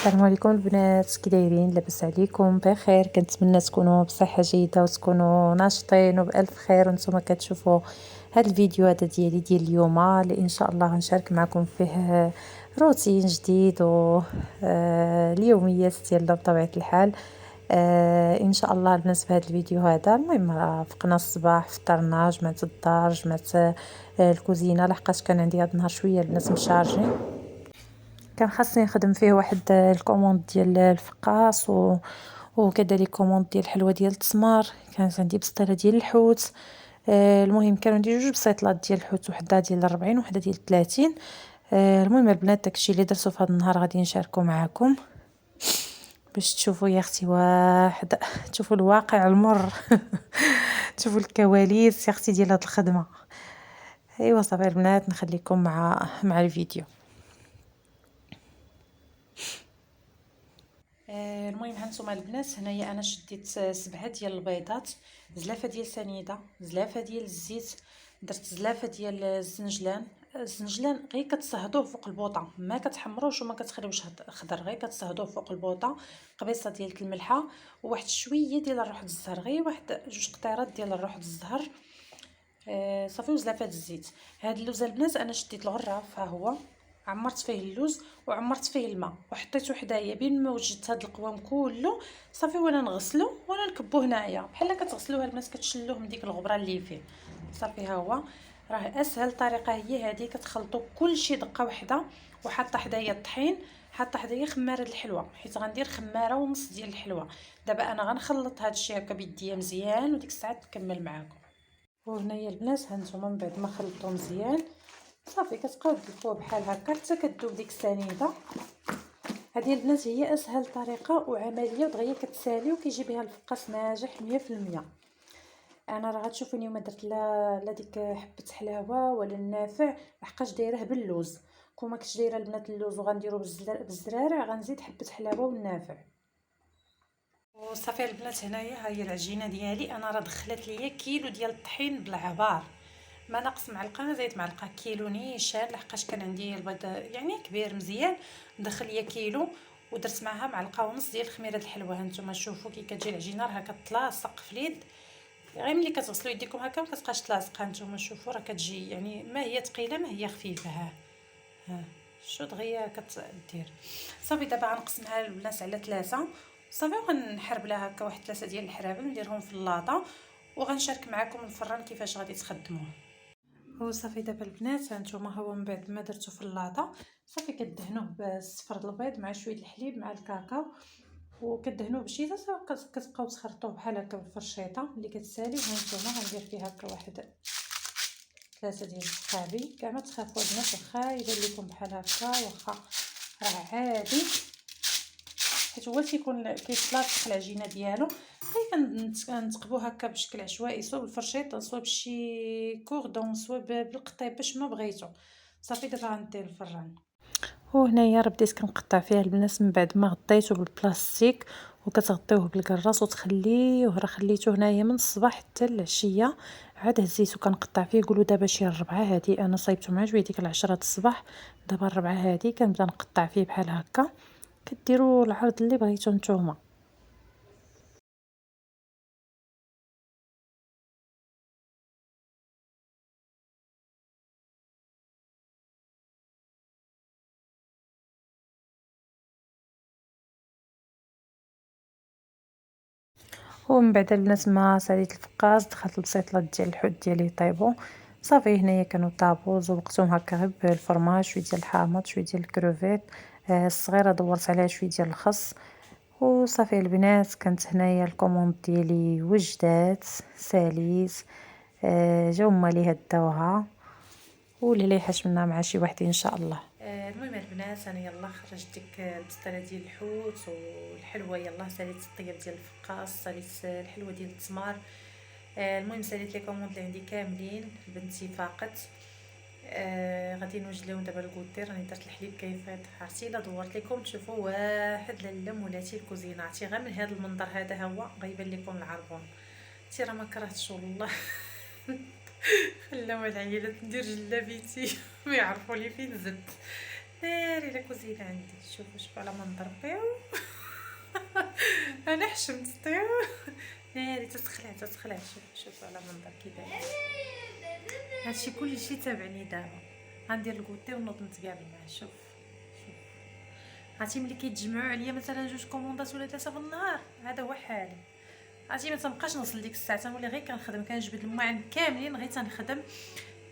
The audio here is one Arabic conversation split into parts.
السلام عليكم البنات، كي دايرين؟ لاباس عليكم؟ بخير. كنتمنى تكونوا بصحه جيده وتكونوا ناشطين وبالف خير. وانتم كتشوفوا هذا الفيديو هذا ديالي ديال اليوم اللي ان شاء الله غنشارك معكم فيه روتين جديد و اليوميات ديالنا بطبيعه الحال. ان شاء الله البنات في هذا الفيديو هذا المهم فقنا الصباح، فطرنا، جمعت الدار، جمعت الكوزينه، لحقاش كان عندي هذا النهار شويه البنات مشارجين. كان خاصني نخدم فيه واحد الكوموند ديال الفقاص وكذلك كوموند ديال الحلوى ديال التسمار. كانت عندي بسطيله ديال الحوت. المهم كانوا عندي جوج بسيطلات ديال الحوت، وحده ديال 40 وحده ديال 30. المهم البنات داكشي اللي درتو في هذا النهار غادي نشاركو معكم باش تشوفوا يا اختي واحد تشوفوا الواقع المر تشوفوا الكواليس يا اختي ديال هذه الخدمه. ايوا صافي البنات نخليكم مع الفيديو. المهم هانتوما البنات، هنايا انا شديت 7 ديال البيضات، زلافه ديال سنيده، زلافه ديال الزيت، درت زلافه ديال الزنجلان غير كتصهدوه فوق البوطه، ما كتحمروش وما كتخليوش خضر، غير كتصهدوه فوق البوطه. قبيصه ديال الملحه وواحد شويه ديال الروح الزهر، غير واحد جوج قطيرات ديال الروح الزهر. صافي وزلافه الزيت. هاد اللوز البنات انا شديت الغراف، ها هو عمرت فيه اللوز وعمرت فيه الماء وحطيته حدايا بين ما وجدت هاد القوام كله. صافي وانا نغسلو وانا نكبوه هنايا بحال كتغسلوها البنات، كتشلوه من ديك الغبره اللي فيه. صافي ها هو راه اسهل طريقه هي هذه، كتخلطوا كلشي دقه واحده. وحاطه حدايا الطحين، حاطه حدايا خماره الحلوى، حيت غندير خماره ونص ديال الحلوى. دابا انا غنخلط هاد الشيء هكا بيديا مزيان وديك الساعه نكمل معاكم. وهنايا البنات هانتوما من بعد ما خلطتو مزيان صافي كتبقاو تدلكوه بحال هكا حتى كتذوب ديك السنيده. هذه البنات هي اسهل طريقه وعمليه ودغيا كتسالي وكيجي بها الفقاس ناجح 100%. انا راه غتشوفوني ما درت لا ديك حبه حلاوه ولا النافع، لحقاش دايره باللوز. كون ما كنتش دايره البنات اللوز وغنديرو بالزرارع غنزيد حبه حلاوه والنافع. وصافي البنات هنايا ها هي العجينه ديالي. انا راه دخلت ليا كيلو ديال الطحين بالعبار، ما ناقص معلقه ما زايد معلقه، كيلو نيشان، لحقاش كان عندي البيض يعني كبير مزيان. دخل ليا كيلو ودرت معها معلقه ونص ديال خميره الحلوى. هانتوما شوفوا كي كتجي العجينه راه كتلاصق في اليد، غير ملي كتغسلوا يديكم هكا ما كتبقاش تلاصق. هانتوما شوفوا راه كتجي يعني ما هي ثقيله ما هي خفيفه. ها شو دغيا كتدير. صافي دابا غنقسمها البنات على 3 صافي، وغنحرب لها هكا واحد 3 ديال الحرابل نديرهم في اللاطه وغنشارك معكم الفران كيفاش غادي تخدموه. وصافي دابا البنات هانتوما هو من بعد ما درتو في اللاطه صافي كدهنوه بصفر البيض مع شويه الحليب مع الكاكاو وكدهنوه بشيطه. صافي كتبقاو تخرطوه بحال هكا بالفرشيطه اللي كتسالي. هانتوما غندير فيه هكا واحد 3 ديال السخابي. كاع ما تخافوا البنات واخا يبان لكم بحال هكا، واخا راه عادي حيت هو تيكون كيتلاصق العجينه ديالو. كنتقبوه هكا بشكل عشوائي، سواء بالفرشيط سواء بشي كوردون سواء بالقطيب باش ما بغيتو. صافي دابا غندير الفران. وهنايا راه بديت كنقطع فيها البنات من بعد ما غطيته بالبلاستيك، وكتغطيوه بالكراس وتخليوه. راه خليته هنايا من الصباح حتى العشيه، عاد هزيتو كنقطع فيه. قولوا دابا شي 4 هادي انا صايبته مع شويه ديك 10 الصباح. دابا 4 هادي كنبدا نقطع فيه بحال هكا. كديروا العرض اللي بغيتو نتوما. ومن بعد البنات ما ساليت الفقاس دخلت البسيطلات ديال الحوت ديالي يطيبوا. صافي هنايا كانوا طابوا زوقتهم هكا غير بالفرماج، شويه ديال الحامض، شويه ديال الكروفيت. الصغيره دورت عليها شويه ديال الخس. وصافي البنات كانت هنايا الكوموند ديالي وجدات ساليت. جاو مالي هداوها واللي حاش منها مع شي واحد ان شاء الله. المهم البنات انا يلا خرجت ديك البسطيله ديال الحوت والحلوه، يلا ساليت الطياب ديال الفقاص، ساليت الحلوه ديال التمار. المهم ساليت لي كوموند اللي عندي كاملين. بنتي فاقت. غادي نوجد لهم دابا الكوتي. راني درت الحليب كيفاش عرفتي الا دورت لكم تشوفوا واحد لاله مولاتي الكوزينه. عرفتي غير من هذا المنظر هذا هو غيبان لكم العربون. عرفتي راه ما كرهتش والله خلاو العيالات ندير جلابيتي ما يعرفوا لي فين زدت. ناري لا كوزينه عندي. شوفوا على منظر بيو. انا حشمت طيو. ناري تتخلع. شوفوا على منظر كي داير. هادشي كلشي تابعني دابا. غندير الكوتي ونوض نتقابل معاه. شوف عرفتي ملي كيتجمعوا عليا مثلا 2 كوموندات ولا 3 في النهار، هذا هو حالي. عرفتي ما تنبقاش نوصل ديك الساعه، تنولي غير كنخدم، كنجبد الماعن كاملين غير تنخدم،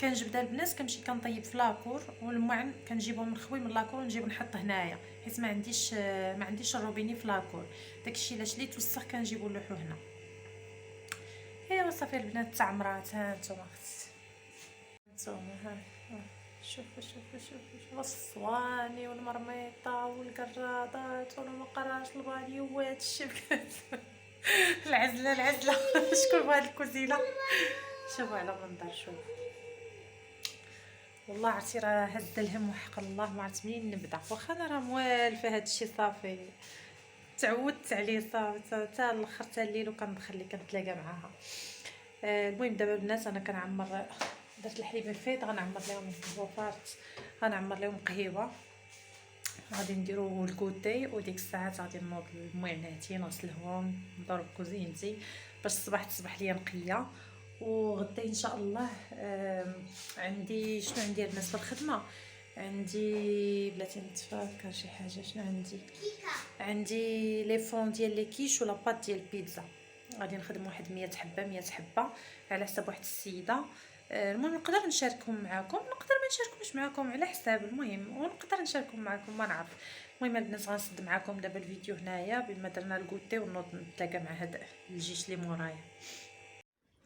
كنجبدها البنات كنمشي كنطيب في لاكور، والماعن كنجيبهم نخوي من لاكور ونجيب نحط هنايا حيت ما عنديش الروبيني في لاكور. داكشي علاش لي توسخ كنجيبو نلوحو هنا. ايوا صافي البنات تعمرات. ها نتوما نتوما ها شوفوا الصواني والمرميطه والكراطات والمقراش البانيوات الشبكات. العزله شكون بهاد الكوزينه. شوفوا على منظر. شوف والله عرفتي راه هز الهم وحق الله، ما عرفت منين نبدا. واخا انا راه موالفه هادشي صافي تعودت عليه صافي حتى الاخر حتى الليل وكندخل لي كنتلاقى معاها. المهم دابا البنات انا كنعمر، درت الحليب الفيض غنعمر لهم الكوافات، غنعمر لهم قهيوه، غادي نديرو الكوتي، وديك الساعات غادي نوض المعيناتي نغسلهم نضرب كوزينتي باش الصباح تصبح ليا نقيه. وغدا ان شاء الله عندي شنو عندي الناس في الخدمه، عندي بلاتي نتفكر شي حاجه شنو عندي لي فون ديال لي كيش ولا بات ديال البيتزا، غادي نخدم واحد 100 حبه 100 حبه على حساب واحد السيده. المهم نقدر نشاركهم معكم، نقدر ما نشاركوش معكم على حساب، المهم ونقدر نشاركهم معكم ما نعرف. المهم البنات غنسد معكم دابا الفيديو هنايا بما درنا الكوتي ونوض نتلاقى مع هذا الجيش اللي مورايا.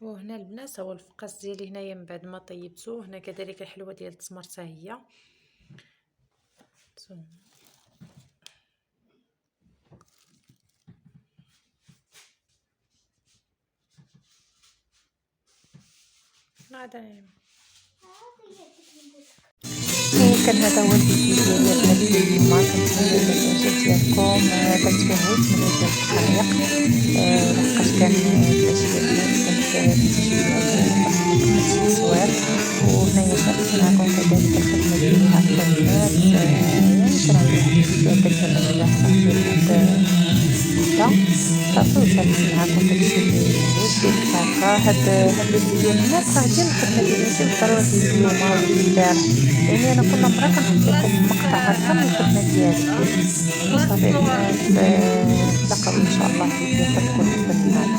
وهنا البنات هو الفقاس ديالي هنايا من بعد ما طيبته. هنا كذلك الحلوه ديال التمر حتى هي. كان هذا هو الفيديو ديالي البنات اليوم. كنتمنى الاعجاب ديالكم، درت فيه غير 8 ديال الدقائق لحقاش كان الاشياء كانت شويه صوير. وهنايا شاركت معكم كذلك الخدمه ديالي هكا البنات. يعني كان عندي واحد الاشياء كتبان ليا صافي وشاركت معكم داكشي اللي درت هكا. هاد الفيديو البنات راه ديال الخدمه ديالي ماشي بالضروره اليوم ولا البارح، يعني انا كل مره كنحط لكم مقطع هكا من الخدمه ديالي. وصافي البنات نتلاقاو ان شاء الله في فيديو اخر تكون احسن من هذا.